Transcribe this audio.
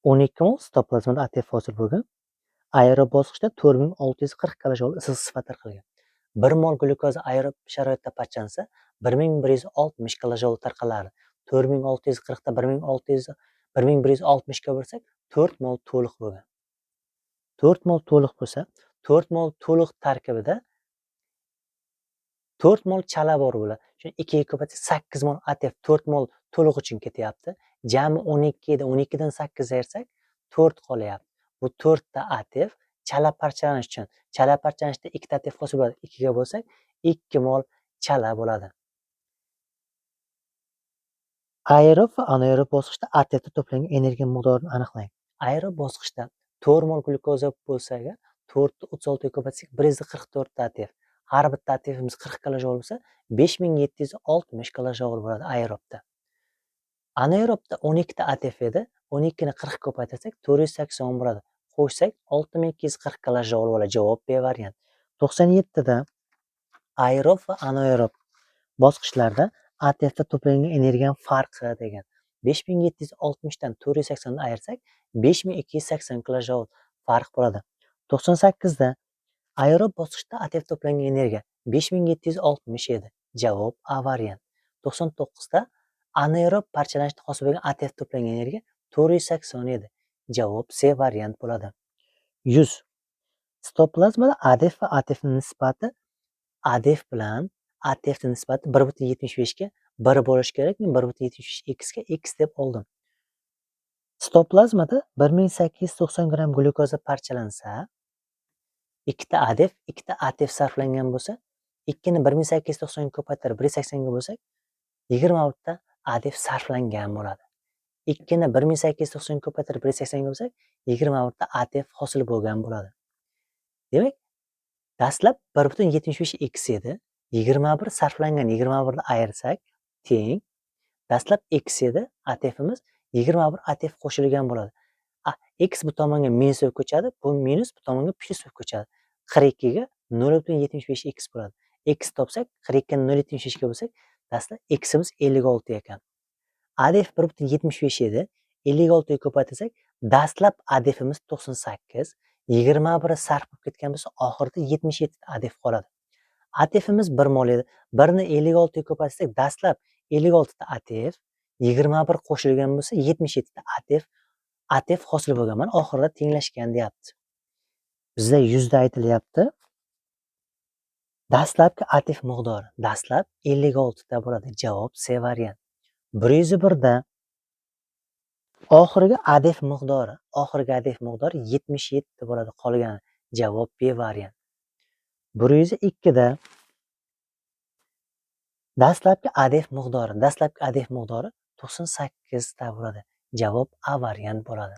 12 mol sitoplazmada ATF hosil bo'lgan. Aerob bosqichda 4640 kilojol issiq sifat tarqalgan. 1 mol glyukoza aerob sharoitda parchalansa 1160 kilojol tarqaladi. 4640 da 1160 ga bo'lsak 4 mol to'liq bo'lgan. 4 mol to'liq bo'lsa, 4 mol to'liq tarkibida 4 mol chala bor bo'ladi. Shuni 2 ga ko'paytirsak 8 mol ATF 4 mol to'liq uchun ketyapti. Jami 12 edi. 12 dan 8 ayirsak 4 qolyapti. Bu 4 ta ATF chala parchalanish uchun. Chala parchalanishda 2 ta ATF hosil bo'ladi. 2 ga bo'lsak 2 mol chala bo'ladi. Aerob va anaerob bosqichda ATFda to'plangan energiya miqdorini aniqlang. Aerob bosqichda 4 mol glyukoza bo'lsa, 4 36 ga ko'paytirsak 144 ta ATF. Har bitta ATFimiz 40 kilojol bo'lsa, 5760 kilojol bo'ladi aerobda. Anaerobda 12 ta ATF edi. 12 ni 40 ko'paytirsak 480 bo'ladi. Qo'shsak 6240 kilojol bo'ladi. Javob B variant. 97 da aerob va anaerob bosqichlarda ATFda to'plangan energiyaning farqi degan. 5760 dan 480 ni ayirsak 5280 kilojol farq bo'ladi. 98 da aerob bosqichda ATF to'plangan energiya 5760 edi. Javob A variant. 99 da anaerob parchalanishda hosil bo'lgan ATF to'plangan energiya 480 edi. Javob C variant bo'ladi. 100. Sitoplazmada ADF va ATF ning nisbati ADF bilan ATF ning nisbati 1/75 ga 1 bo'lishi kerak. Men 1/75 x ga x deb oldim. Sitoplazmada 1890 gram glyukoza parchalansa, 2 ta ADF, 2 ta ATF sarflangan bo'lsa, 2 ni 1890 ga ko'paytirib 180 ga bo'lsak, 20 ta ADF sarflangan bo'ladi. 2 ni 1890 ga ko'paytirib 180 ga bo'lsak, 20 ta ATF hosil bo'lgan bo'ladi. Demak, dastlab 1/75 x edi. 21 sarflangan 21 ni ayirsak teng. Dastlab x edi, ATFimiz 21 ATF qo'shilgan bo'ladi. X bu tomonga minus bo'lib ko'chadi, bu minus bu tomonga plus bo'lib ko'chadi. 42 ga 0.75 x bo'ladi. X topsak, 42 ni 0.75 ga bo'lsak, dastlab ximiz 56 ekan. ADF 1.75 edi. 56 ga ko'paytirsak, dastlab ADFimiz 98, 21 sarf bo'lib ketgan bo'lsa, oxirida 77 ADF qoladi. ATFimiz 1 mol edi. 1 ni 56 ga ko'paytirsak, dastlab 56 ta ATF, 21 qo'shilgan bo'lsa, 77 ta ATF hosil bo'lgan. Mana oxirida tenglashgan deyapti. Bizda 100 da aytilyapti. Dastlabki ATF miqdori, dastlab 56 ta bo'ladi. Javob C variant. 101 da oxirgi ATF miqdori, 77 bo'ladi. Qolgani javob B variant. 102 da dastlabki ATF miqdori 98 ta bo'ladi. Javob A variant bo'ladi.